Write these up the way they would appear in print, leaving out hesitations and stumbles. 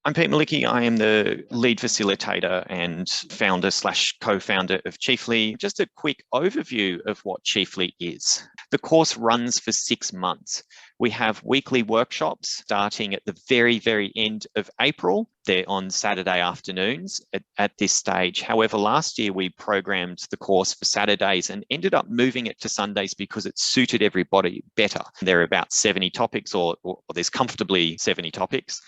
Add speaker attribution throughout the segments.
Speaker 1: I'm Pete Malicki. I am the lead facilitator and founder / co-founder of CIFLI. Just a quick overview of what CIFLI is. The course runs for 6 months. We have weekly workshops starting at the very end of April. They're on Saturday afternoons at this stage. However, last year we programmed the course for Saturdays and ended up moving it to Sundays because it suited everybody better. There are about 70 topics, or there's comfortably 70 topics.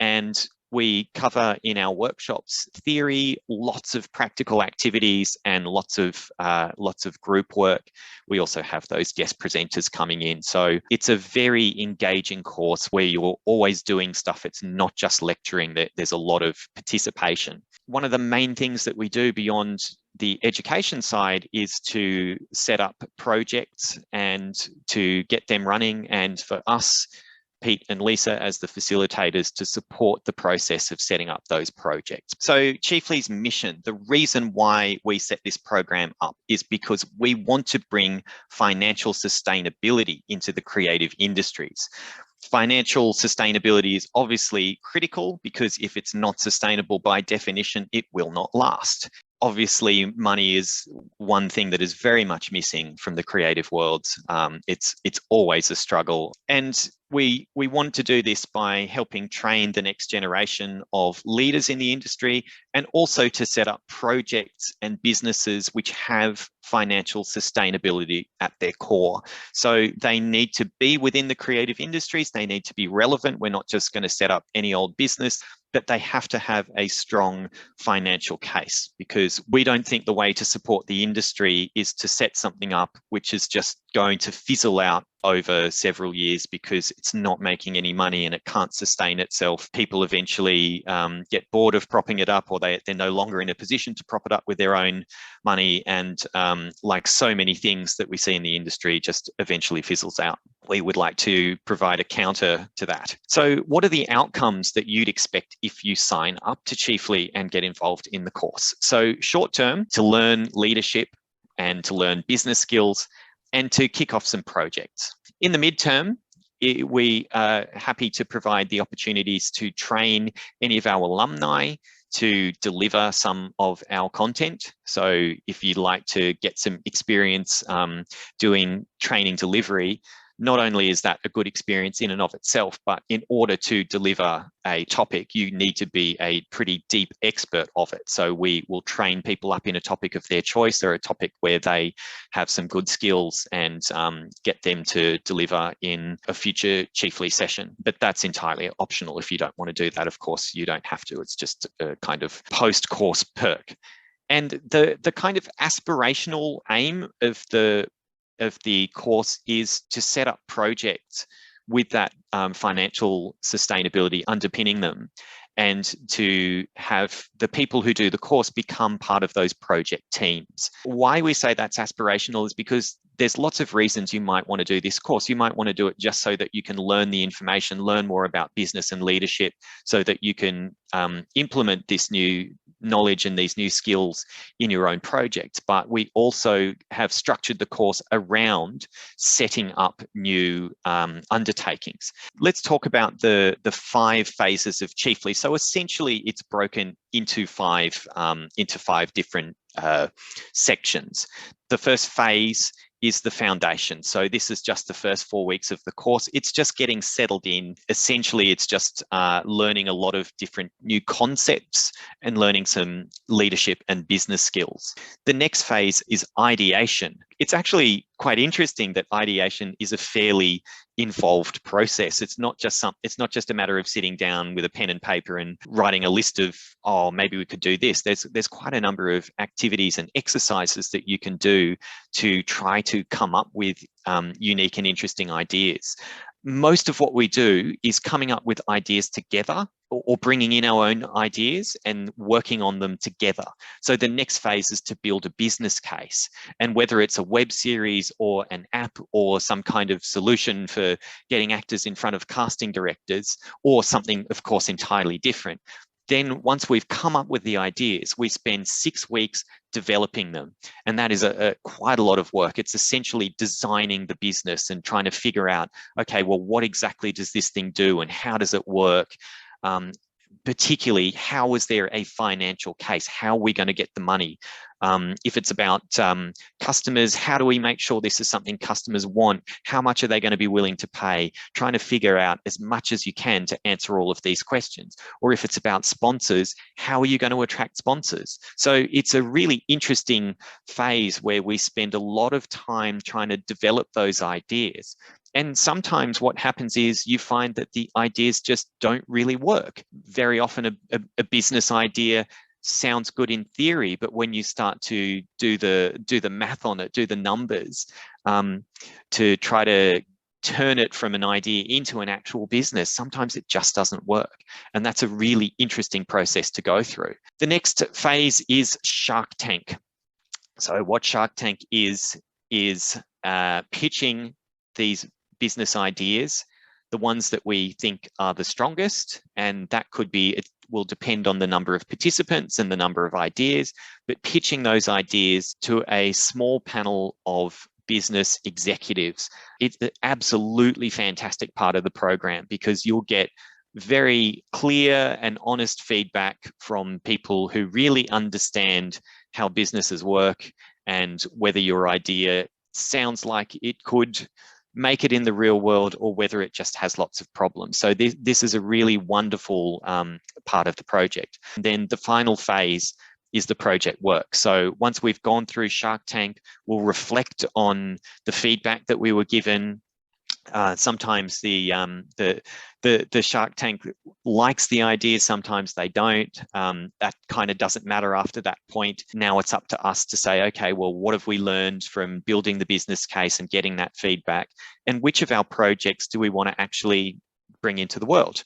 Speaker 1: And we cover in our workshops theory, lots of practical activities, and lots of group work. We also have those guest presenters coming in. So it's a very engaging course where you're always doing stuff. It's not just lecturing. There's a lot of participation. One of the main things that we do beyond the education side is to set up projects and to get them running, and for us, Pete and Lisa, as the facilitators, to support the process of setting up those projects. So CIFLI's mission, the reason why we set this program up, is because we want to bring financial sustainability into the creative industries. Financial sustainability is obviously critical because if it's not sustainable by definition, it will not last. Obviously, money is one thing that is very much missing from the creative world. It's always a struggle. And we want to do this by helping train the next generation of leaders in the industry, and also to set up projects and businesses which have financial sustainability at their core. So they need to be within the creative industries. They need to be relevant. We're not just going to set up any old business, but they have to have a strong financial case, because we don't think the way to support the industry is to set something up which is just going to fizzle out over several years because it's not making any money and it can't sustain itself. People eventually get bored of propping it up, or they're no longer in a position to prop it up with their own money. And like so many things that we see in the industry, just eventually fizzles out. We would like to provide a counter to that. So what are the outcomes that you'd expect if you sign up to CIFLI and get involved in the course? So short term, to learn leadership and to learn business skills and to kick off some projects. In the midterm, we are happy to provide the opportunities to train any of our alumni to deliver some of our content. So if you'd like to get some experience doing training delivery, not only is that a good experience in and of itself, but in order to deliver a topic, you need to be a pretty deep expert of it. So we will train people up in a topic of their choice, or a topic where they have some good skills, and get them to deliver in a future CIFLI session. But that's entirely optional. If you don't want to do that, of course, you don't have to. It's just a kind of post-course perk. And the kind of aspirational aim of the course is to set up projects with that financial sustainability underpinning them, and to have the people who do the course become part of those project teams. Why we say that's aspirational is because there's lots of reasons you might want to do this course. You might want to do it just so that you can learn the information, learn more about business and leadership, so that you can implement this new knowledge and these new skills in your own projects. But we also have structured the course around setting up new undertakings. Let's talk about the 5 phases of CIFLI. So essentially, it's broken into five different sections. The first phase is the foundation. So this is just the first 4 weeks of the course. It's just getting settled in. Essentially, it's just learning a lot of different new concepts and learning some leadership and business skills. The next phase is ideation. It's actually quite interesting that ideation is a fairly involved process. It's not just a matter of sitting down with a pen and paper and writing a list of, oh, maybe we could do this. There's quite a number of activities and exercises that you can do to try to come up with unique and interesting ideas. Most of what we do is coming up with ideas together, or bringing in our own ideas and working on them together. So the next phase is to build a business case. And whether it's a web series or an app or some kind of solution for getting actors in front of casting directors, or something, of course, entirely different, then once we've come up with the ideas, we spend 6 weeks developing them. And that is quite a lot of work. It's essentially designing the business and trying to figure out, okay, well, what exactly does this thing do and how does it work? particularly, how is there a financial case? How are we going to get the money? If it's about customers, how do we make sure this is something customers want? How much are they going to be willing to pay? Trying to figure out as much as you can to answer all of these questions. Or if it's about sponsors, how are you going to attract sponsors? So it's a really interesting phase where we spend a lot of time trying to develop those ideas. And sometimes what happens is you find that the ideas just don't really work. Very often a business idea sounds good in theory, but when you start to do the math on it, do the numbers, to try to turn it from an idea into an actual business, sometimes it just doesn't work. And that's a really interesting process to go through. The next phase is Shark Tank. So what Shark Tank is pitching these business ideas, the ones that we think are the strongest, and that could be, it will depend on the number of participants and the number of ideas, but pitching those ideas to a small panel of business executives. It's an absolutely fantastic part of the program because you'll get very clear and honest feedback from people who really understand how businesses work and whether your idea sounds like it could make it in the real world or whether it just has lots of problems. So this is a really wonderful part of the project. And then the final phase is the project work. So once we've gone through Shark Tank, we'll reflect on the feedback that we were given. Sometimes the Shark Tank likes the idea, sometimes they don't. That kind of doesn't matter after that point. Now it's up to us to say, okay, well, what have we learned from building the business case and getting that feedback? And which of our projects do we want to actually bring into the world?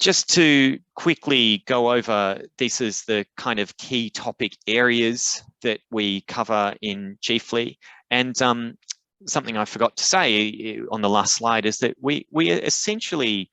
Speaker 1: Just to quickly go over, this is the kind of key topic areas that we cover in CIFLI. And something I forgot to say on the last slide is that we essentially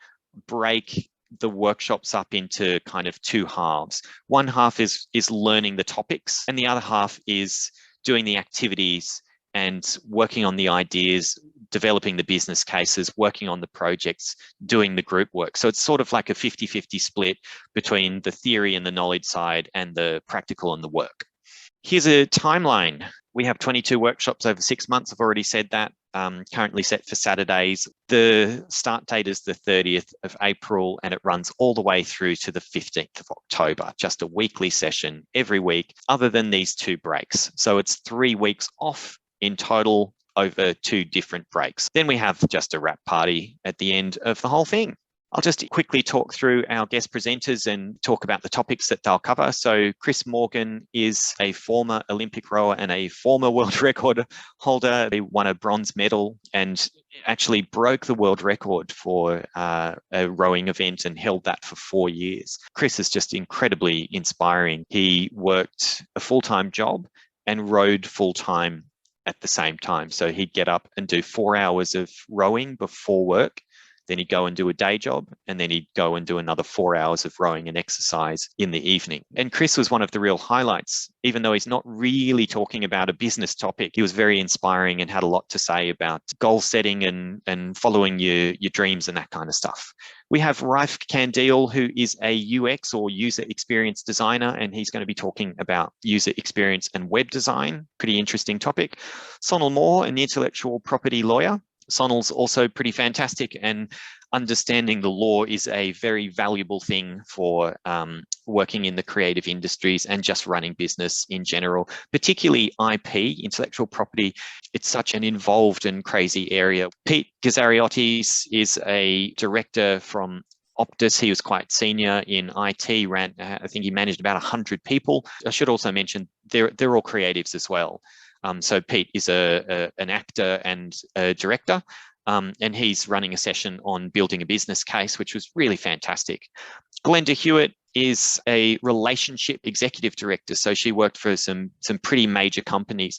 Speaker 1: break the workshops up into kind of two halves. One half is learning the topics, and the other half is doing the activities and working on the ideas, developing the business cases, working on the projects, doing the group work. So it's sort of like a 50-50 split between the theory and the knowledge side and the practical and the work. Here's a timeline. We have 22 workshops over 6 months. I've already said that. Currently set for Saturdays. The start date is the 30th of April and it runs all the way through to the 15th of October. Just a weekly session every week, other than these 2 breaks. So it's 3 weeks off in total over 2 different breaks. Then we have just a wrap party at the end of the whole thing. I'll just quickly talk through our guest presenters and talk about the topics that they'll cover. So Chris Morgan is a former Olympic rower and a former world record holder. He won a bronze medal and actually broke the world record for a rowing event and held that for 4 years. Chris is just incredibly inspiring. He worked a full-time job and rowed full-time at the same time. So he'd get up and do 4 hours of rowing before work. Then he'd go and do a day job, and then he'd go and do another 4 hours of rowing and exercise in the evening. And Chris was one of the real highlights. Even though he's not really talking about a business topic, he was very inspiring and had a lot to say about goal setting and following your dreams and that kind of stuff. We have Raif Kandil, who is a UX or user experience designer, and he's going to be talking about user experience and web design. Pretty interesting topic. Sonal Moore, an intellectual property lawyer. Sonal's also pretty fantastic, and understanding the law is a very valuable thing for working in the creative industries and just running business in general, particularly IP, intellectual property. It's such an involved and crazy area. Pete Gazariotes is a director from Optus. He was quite senior in IT, I think he managed about 100 people. I should also mention they're all creatives as well. So Pete is an actor and a director, and he's running a session on building a business case, which was really fantastic. Glenda Hewitt is a relationship executive director. So she worked for some pretty major companies,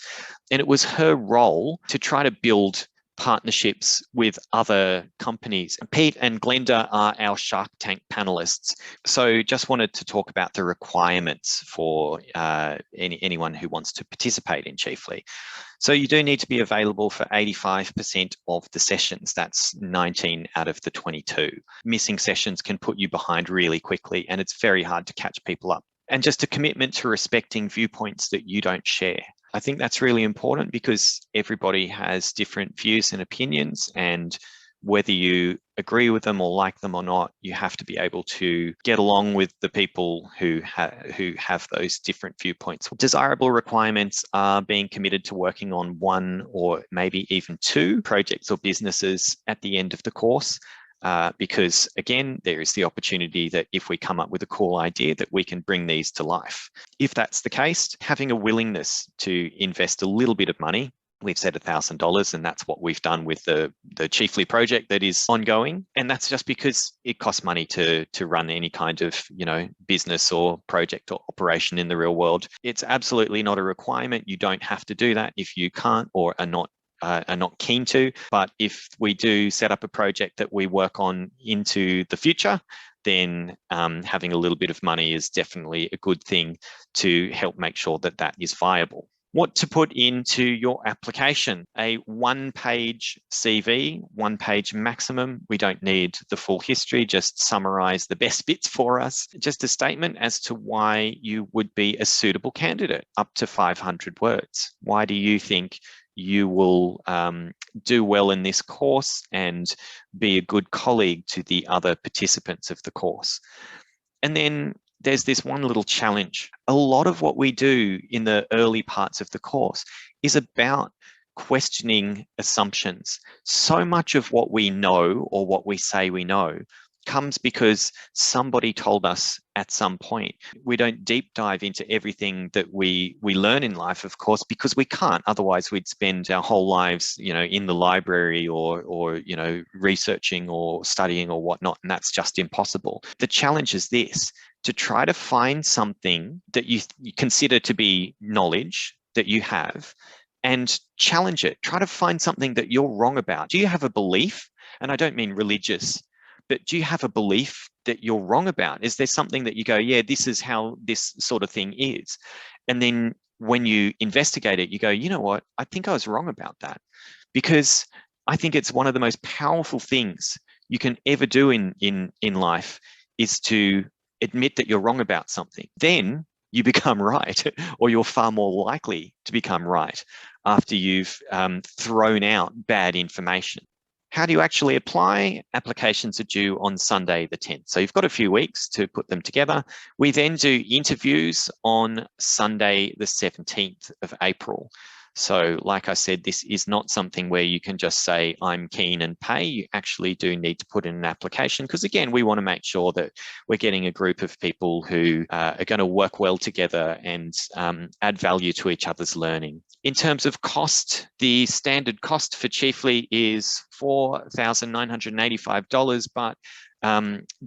Speaker 1: and it was her role to try to build partnerships with other companies. Pete and Glenda are our Shark Tank panelists. So just wanted to talk about the requirements for anyone who wants to participate in CIFLI. So you do need to be available for 85% of the sessions. That's 19 out of the 22. Missing sessions can put you behind really quickly, and it's very hard to catch people up. And just a commitment to respecting viewpoints that you don't share. I think that's really important because everybody has different views and opinions, and whether you agree with them or like them or not, you have to be able to get along with the people who have those different viewpoints. Desirable requirements are being committed to working on one or maybe even two projects or businesses at the end of the course. Because again, there is the opportunity that if we come up with a cool idea that we can bring these to life. If that's the case, having a willingness to invest a little bit of money, we've said $1,000, and that's what we've done with the CIFLI project that is ongoing. And that's just because it costs money to run any kind of, business or project or operation in the real world. It's absolutely not a requirement. You don't have to do that if you can't or are not keen to. But if we do set up a project that we work on into the future, then having a little bit of money is definitely a good thing to help make sure that that is viable. What to put into your application: a one-page CV, one-page maximum. We don't need the full history, just summarize the best bits for us. Just a statement as to why you would be a suitable candidate, up to 500 words. Why do you think you will do well in this course and be a good colleague to the other participants of the course? And then there's this one little challenge. A lot of what we do in the early parts of the course is about questioning assumptions. So much of what we know or what we say we know comes because somebody told us at some point. We don't deep dive into everything that we learn in life, of course, because we can't. Otherwise, we'd spend our whole lives, in the library or researching or studying or whatnot, and that's just impossible. The challenge is this: to try to find something that you consider to be knowledge that you have and challenge it. Try to find something that you're wrong about. Do you have a belief? And I don't mean religious, but do you have a belief that you're wrong about? Is there something that you go, yeah, this is how this sort of thing is? And then when you investigate it, you go, you know what? I think I was wrong about that. Because I think it's one of the most powerful things you can ever do in life is to admit that you're wrong about something. Then you become right, or you're far more likely to become right after you've thrown out bad information. How do you actually apply? Applications are due on Sunday the 10th. So you've got a few weeks to put them together. We then do interviews on Sunday the 17th of April. So like I said, this is not something where you can just say, I'm keen and pay. You actually do need to put in an application because, again, we want to make sure that we're getting a group of people who are going to work well together and add value to each other's learning. In terms of cost, the standard cost for CIFLI is $4,985, but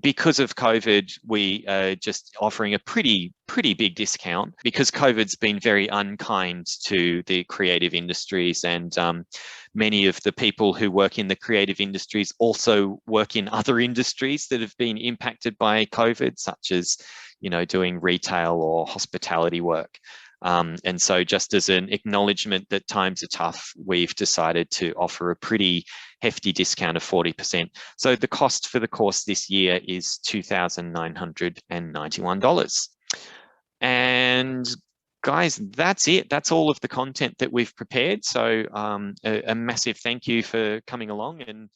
Speaker 1: because of COVID, we are just offering a pretty big discount because COVID's been very unkind to the creative industries, and many of the people who work in the creative industries also work in other industries that have been impacted by COVID, such as, doing retail or hospitality work. And so just as an acknowledgement that times are tough, we've decided to offer a pretty hefty discount of 40%. So the cost for the course this year is $2,991. And guys, that's it. That's all of the content that we've prepared. So a massive thank you for coming along, and